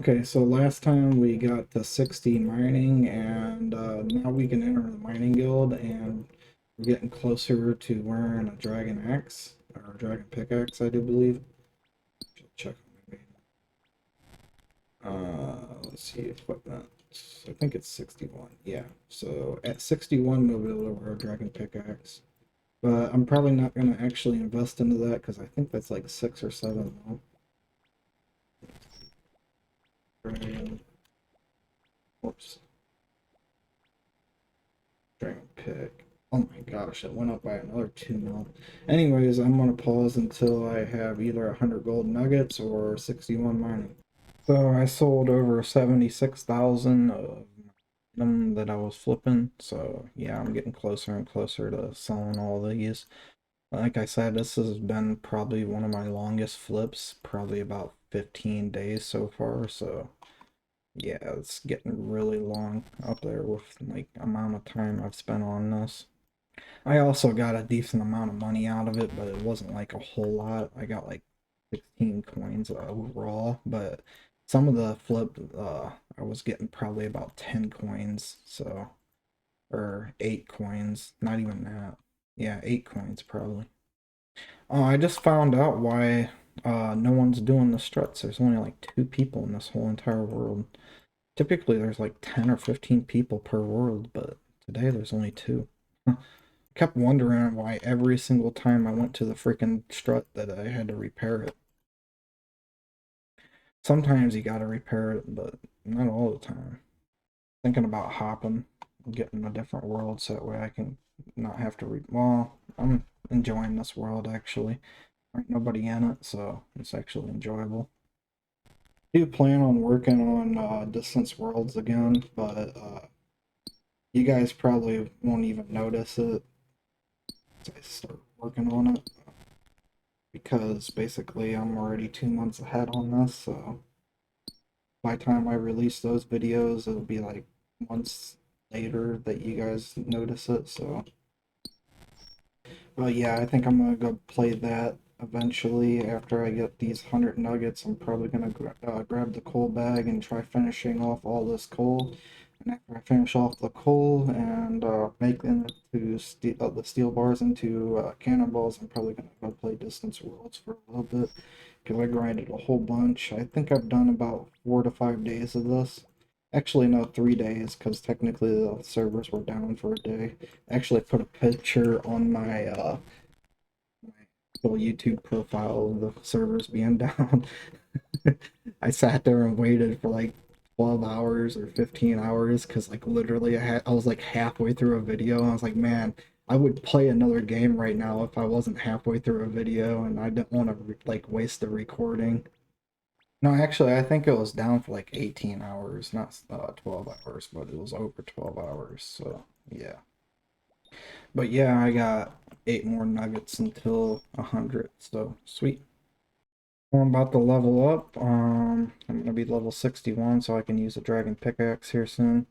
Okay, so last time we got to 60 mining, and now we can enter the mining guild, and we're getting closer to wearing a dragon axe, or a dragon pickaxe, I do believe. Check. Let's see, equipment. I think it's 61. Yeah, so at 61 we'll be able to wear a dragon pickaxe. But I'm probably not going to actually invest into that because I think that's like 6 or 7 though. Dragon, whoops, dragon pick. Oh my gosh, it went up by another 2 mil. Anyways, I'm gonna pause until I have either 100 gold nuggets or 61 mining. So I sold over 76,000 of them that I was flipping. So yeah, I'm getting closer and closer to selling all these. Like I said, this has been probably one of my longest flips, probably about 15 days so far. So yeah, it's getting really long up there with like amount of time I've spent on this. I also got a decent amount of money out of it, but it wasn't like a whole lot. I got like 16 coins overall, but some of the flip, I was getting probably about 10 coins, so, or 8 coins, not even that. Yeah, 8 coins probably. I just found out why no one's doing the struts. There's only like 2 people in this whole entire world. Typically there's like 10 or 15 people per world, but today there's only 2. Kept wondering why every single time I went to the freaking strut that I had to repair it. Sometimes you gotta repair it, but not all the time. Thinking about hopping, getting a different world so that way I can not have to well, I'm enjoying this world actually. There ain't nobody in it, so it's actually enjoyable. I do plan on working on distance worlds again, but you guys probably won't even notice it as I start working on it, because basically I'm already 2 months ahead on this, so by the time I release those videos, it'll be like months later that you guys notice it, so. But yeah, I think I'm gonna go play that eventually after I get these 100 nuggets. I'm probably gonna grab the coal bag and try finishing off all this coal. And after I finish off the coal and make them into the steel bars into cannonballs, I'm probably gonna go play Distance Worlds for a little bit because I grinded a whole bunch. I think I've done about 4 to 5 days of this. Actually, no, 3 days because technically the servers were down for a day. I actually put a picture on my little YouTube profile of the servers being down. I sat there and waited for like 12 hours or 15 hours because like literally I was like halfway through a video and I was like, man, I would play another game right now if I wasn't halfway through a video and I didn't want to like waste the recording. No, actually, I think it was down for like 18 hours, not 12 hours, but it was over 12 hours. So, yeah. But yeah, I got 8 more nuggets until 100. So, sweet. I'm about to level up. I'm gonna be level 61, so I can use a dragon pickaxe here soon.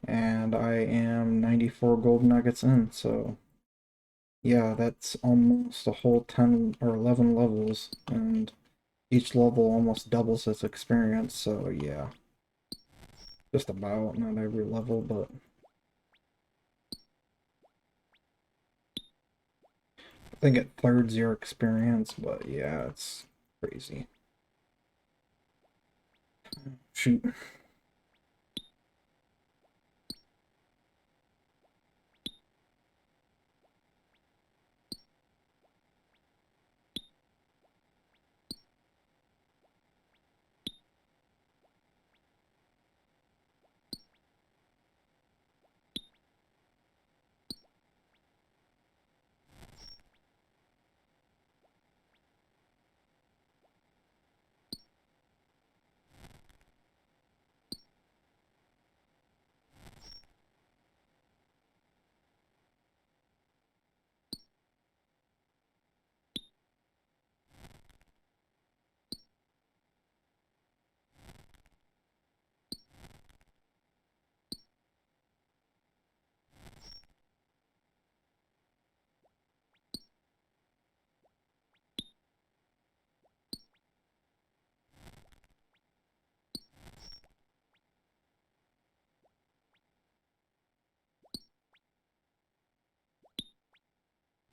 And I am 94 gold nuggets in, so yeah, that's almost a whole 10 or 11 levels, and each level almost doubles its experience, so yeah. Just about, not every level, but I think it thirds your experience, but yeah, it's crazy. Shoot.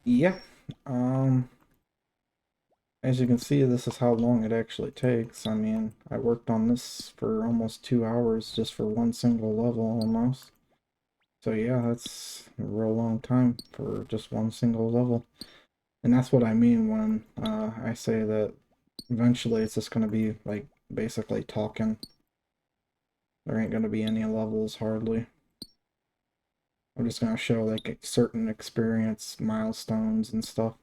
Yeah. Um, as you can see, this is how long it actually takes. I mean, I worked on this for almost 2 hours just for one single level almost. So yeah, that's a real long time for just one single level. And that's what I mean when I say that eventually it's just going to be like basically talking. There ain't going to be any levels hardly. I'm just going to show like certain experience milestones and stuff.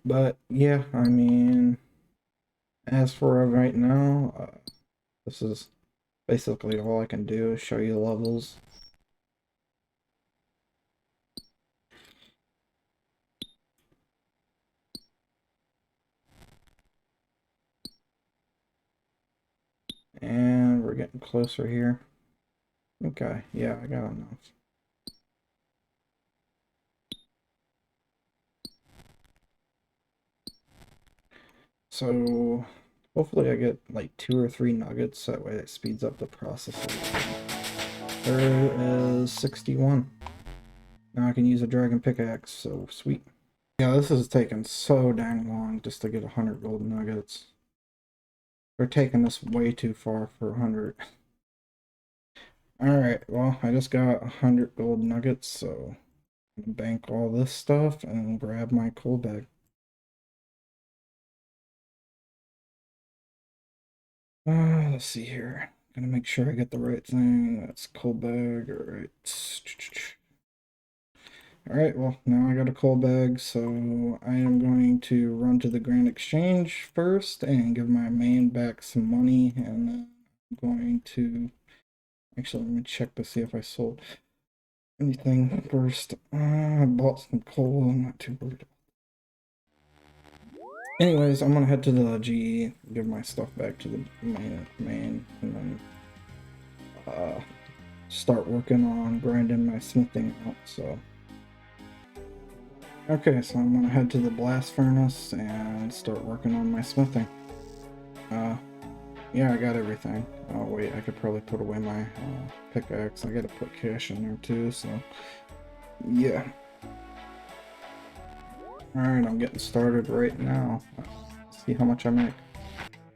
But yeah, I mean, as for right now, this is basically all I can do is show you the levels. And we're getting closer here. Okay, yeah, I got enough. So hopefully I get like 2 or 3 nuggets, that way it speeds up the process. There is 61. Now I can use a dragon pickaxe, so sweet. Yeah, this is taking so dang long just to get 100 gold nuggets. They're taking us way too far for 100. Alright, well, I just got 100 gold nuggets, so I'm gonna bank all this stuff and grab my coal bag. Let's see here. Gotta make sure I get the right thing. That's coal bag, alright. Alright, well, now I got a coal bag, so I am going to run to the Grand Exchange first and give my main back some money, and then I'm going to... Actually, let me check to see if I sold anything first. I bought some coal, I'm not too worried. Anyways, I'm gonna head to the GE, give my stuff back to the main, and then start working on grinding my smithing out, so... Okay, so I'm gonna head to the blast furnace and start working on my smithing. Uh, yeah, I got everything. Oh wait, I could probably put away my pickaxe. I gotta put cash in there too, so... Yeah. Alright, I'm getting started right now. See how much I make.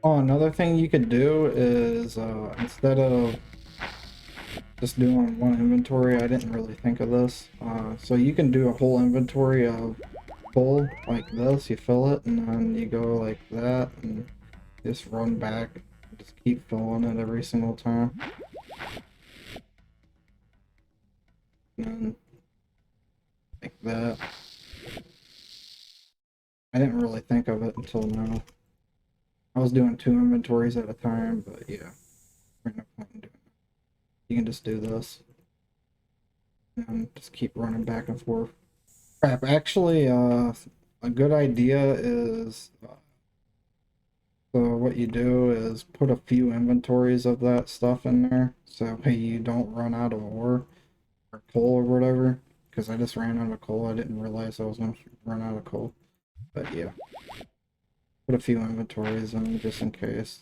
Oh, another thing you could do is, instead of just doing one inventory, I didn't really think of this. So you can do a whole inventory of coal like this, you fill it, and then you go like that, and just run back, just keep filling it every single time. And then like that. I didn't really think of it until now. I was doing 2 inventories at a time, but yeah, there's no point in doing it. You can just do this and just keep running back and forth. Crap, actually, a good idea is so what you do is put a few inventories of that stuff in there, so hey, you don't run out of ore or coal or whatever. Because I just ran out of coal, I didn't realize I was gonna run out of coal. But yeah, put a few inventories in just in case.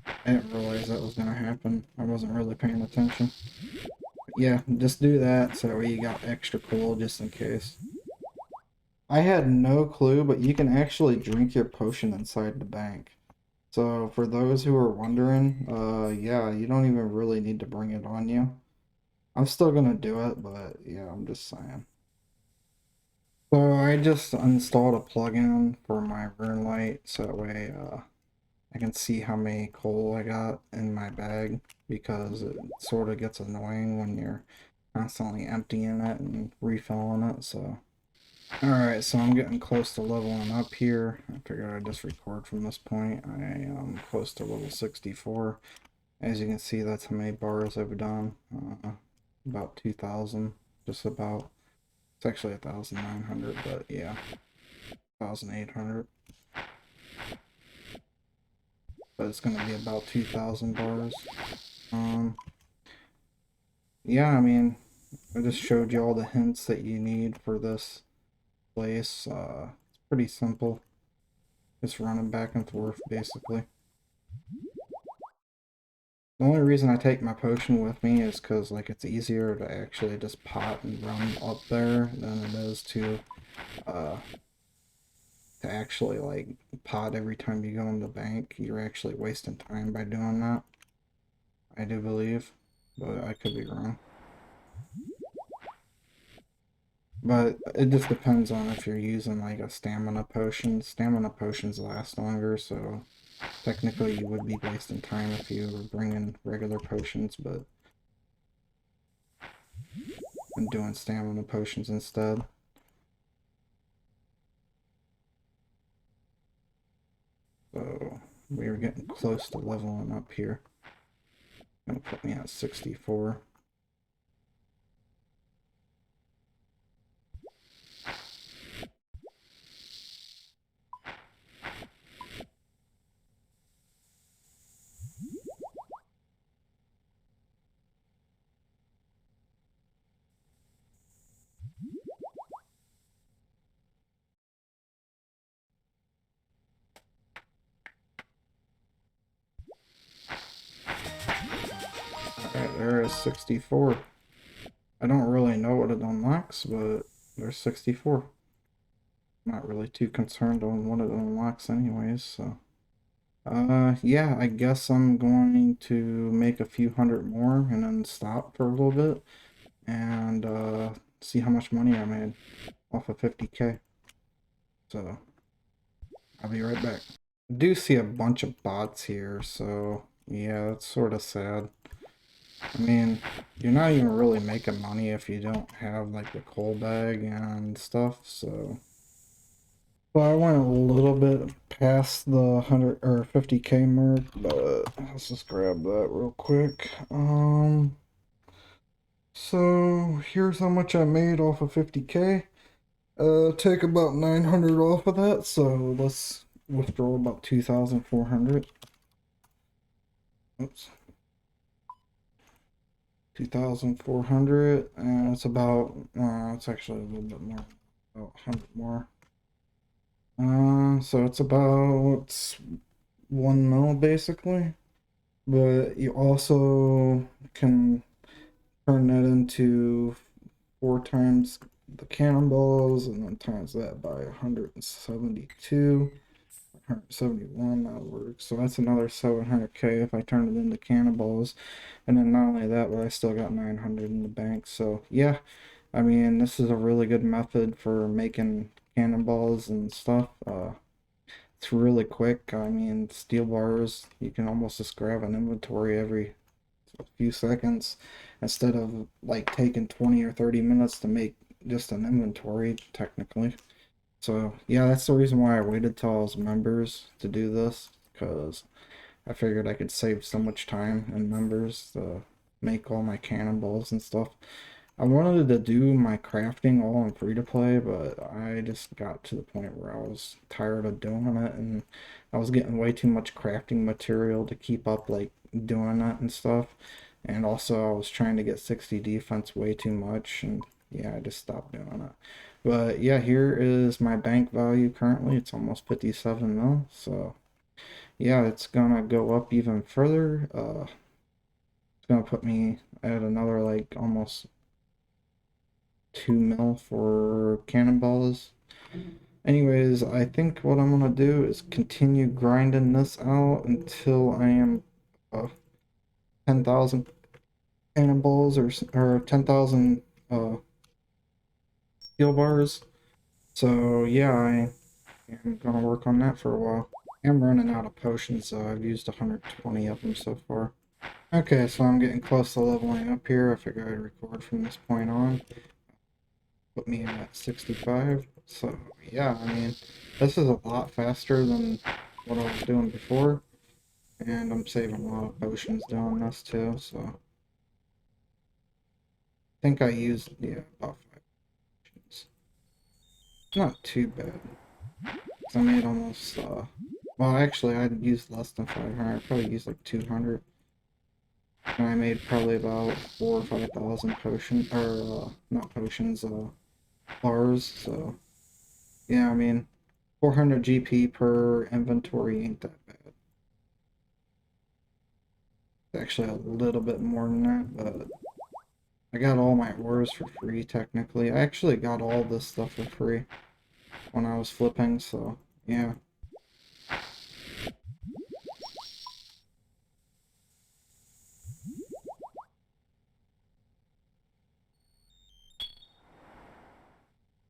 I didn't realize that was gonna happen. I wasn't really paying attention. But yeah, just do that so you got extra coal just in case. I had no clue, but you can actually drink your potion inside the bank. So for those who are wondering, yeah, you don't even really need to bring it on you. I'm still gonna do it, but yeah, I'm just saying. So I just installed a plugin for my rune light, so that way I can see how many coal I got in my bag, because it sort of gets annoying when you're constantly emptying it and refilling it, so. Alright, so I'm getting close to leveling up here. I figured I'd just record from this point. I am close to level 64. As you can see, that's how many bars I've done. About 2,000, just about. It's actually 1,900, but yeah, 1,800. But it's gonna be about 2,000 bars. Um, yeah, I mean, I just showed you all the hints that you need for this place. It's pretty simple. Just running back and forth, basically. The only reason I take my potion with me is because like it's easier to actually just pot and run up there than it is uh to actually like pot every time you go in the bank. You're actually wasting time by doing that. I do believe, but I could be wrong. But it just depends on if you're using like a stamina potion. Stamina potions last longer, so technically you would be wasting time if you were bringing regular potions, but I'm doing stamina potions instead. So we were getting close to leveling up here. Gonna put me at 64. Alright, there is 64. I don't really know what it unlocks, but there's 64. Not really too concerned on what it unlocks anyways, so. Yeah, I guess I'm going to make a few hundred more and then stop for a little bit and, see how much money I made off of 50K. So, I'll be right back. I do see a bunch of bots here, so yeah, it's sort of sad. I mean, you're not even really making money if you don't have like the coal bag and stuff, so. Well, I went a little bit past the 100 or 50K mark, but let's just grab that real quick. So here's how much I made off of 50K. Take about 900 off of that, so let's withdraw about 2,400. Oops. 2,400, and it's about, it's actually a little bit more, about 100 more. So it's about 1 mil basically, but you also can turn that into 4 times the cannonballs and then times that by 172. 171 that works, so that's another 700K if I turn it into cannonballs. And then not only that, but I still got 900 in the bank. So yeah, I mean, this is a really good method for making cannonballs and stuff. It's really quick. I mean, steel bars, you can almost just grab an inventory every few seconds instead of like taking 20 or 30 minutes to make just an inventory technically. So yeah, that's the reason why I waited till I was members to do this, because I figured I could save so much time in members to make all my cannonballs and stuff. I wanted to do my crafting all in free to play, but I just got to the point where I was tired of doing it, and I was getting way too much crafting material to keep up like doing it and stuff. And also I was trying to get 60 defense way too much, and yeah, I just stopped doing it. But yeah, here is my bank value currently. It's almost 57 mil, so yeah, it's gonna go up even further. It's gonna put me at another like almost 2 mil for cannonballs. Anyways, I think what I'm gonna do is continue grinding this out until I am 10,000 cannonballs or 10,000 steel bars. So yeah, I am gonna work on that for a while. I'm running out of potions, so I've used 120 of them so far. Okay, so I'm getting close to leveling up here. I figure I'd record from this point on. Put me at 65. So yeah, I mean, this is a lot faster than what I was doing before. And I'm saving a lot of potions doing this too, so I think I used, yeah, about 5 potions. Not too bad. I made almost, well, actually, I'd used less than 500. I probably used like 200. And I made probably about 4 or 5,000 potions, or, not potions, bars, so, yeah, I mean, 400 GP per inventory ain't that bad. actually a little bit more than that, but I got all my ores for free technically. I actually got all this stuff for free when I was flipping, so yeah.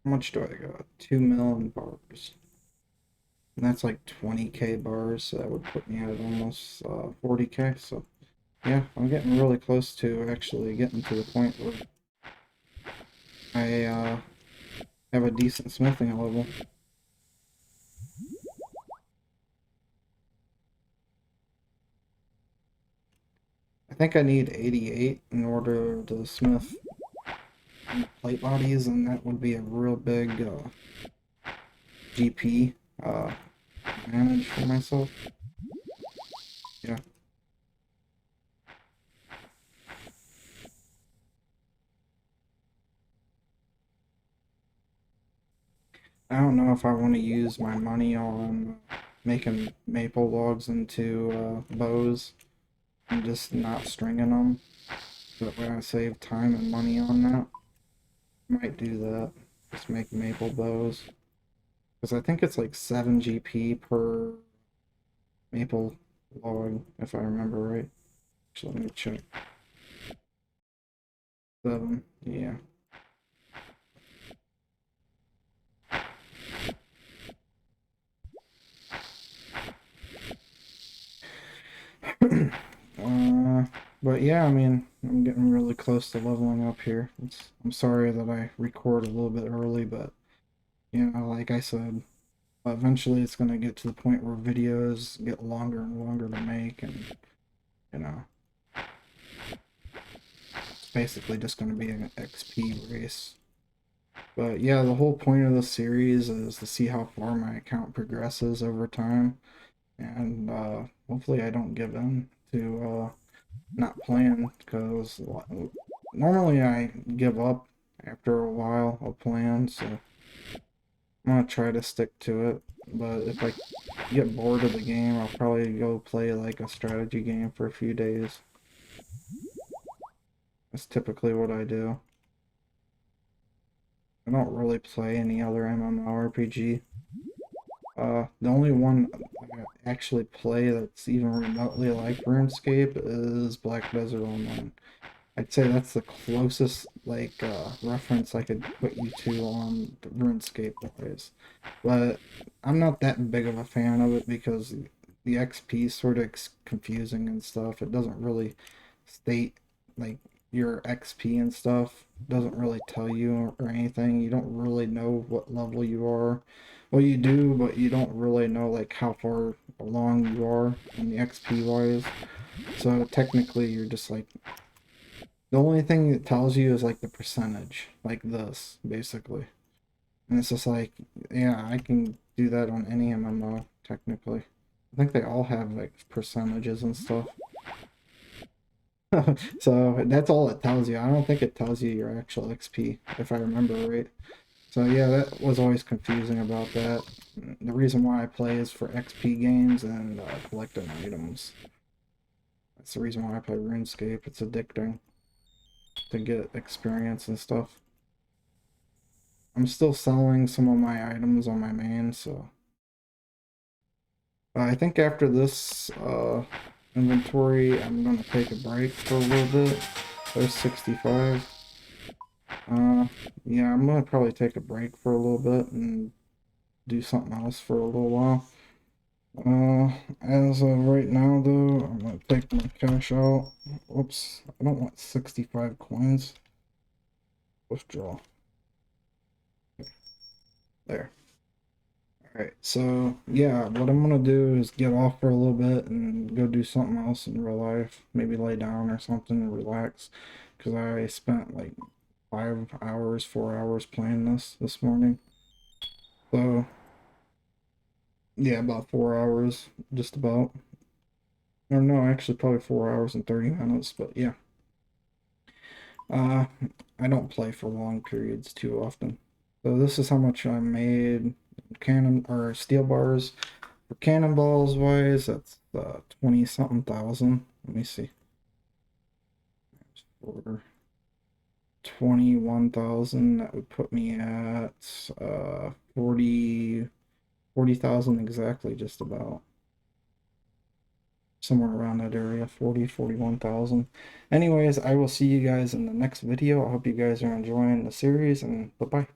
How much do I got? 2 million bars. And that's like 20k bars, so that would put me at almost 40k, so yeah, I'm getting really close to actually getting to the point where I have a decent smithing level. I think I need 88 in order to smith plate bodies, and that would be a real big GP advantage for myself. Yeah. I don't know if I want to use my money on making maple logs into bows and just not stringing them. That way I save time and money on that. Might do that. Just make maple bows. Because I think it's like 7 GP per maple log, if I remember right. Actually, let me check. 7, yeah. But yeah, I mean, I'm getting really close to leveling up here. I'm sorry that I record a little bit early, but you know, like I said, eventually it's gonna get to the point where videos get longer and longer to make, and you know, it's basically just gonna be an XP race. But yeah, the whole point of the series is to see how far my account progresses over time, and hopefully I don't give in to not playing, because normally I give up after a while of playing, so I'm gonna try to stick to it. But if I get bored of the game, I'll probably go play like a strategy game for a few days. That's typically what I do. I don't really play any other MMORPG. The only one I actually play that's even remotely like RuneScape is Black Desert Online. I'd say that's the closest like reference I could put you to on the RuneScape wise. But I'm not that big of a fan of it because the XP is sort of confusing and stuff. It doesn't really state like your XP and stuff. It doesn't really tell you or anything. You don't really know what level you are. Well, you do, but you don't really know like how far along you are in the XP wise. So technically, you're just like the only thing it tells you is like the percentage, like this, basically. And it's just like, yeah, I can do that on any MMO, technically. I think they all have like percentages and stuff. So that's all it tells you. I don't think it tells you your actual XP, if I remember right. So yeah, that was always confusing about that. The reason why I play is for XP games and collecting items. That's the reason why I play RuneScape. It's addicting to get experience and stuff. I'm still selling some of my items on my main, so I think after this inventory, I'm gonna take a break for a little bit. There's 65. Yeah, I'm gonna probably take a break for a little bit and do something else for a little while. As of right now, though, I'm gonna take my cash out. Whoops, I don't want 65 coins. Withdraw. There. Alright, so yeah, what I'm gonna do is get off for a little bit and go do something else in real life. Maybe lay down or something and relax. Because I spent like 5 hours, 4 hours playing this morning. So yeah, about 4 hours, just about. Or no, actually probably 4 hours and 30 minutes, but yeah. Uh, I don't play for long periods too often. So this is how much I made cannon or steel bars. For cannonballs wise, that's 20 something thousand. Let me see. for 21,000, that would put me at 40,000 exactly, just about. Somewhere around that area, 41,000. Anyways, I will see you guys in the next video. I hope you guys are enjoying the series, and bye-bye.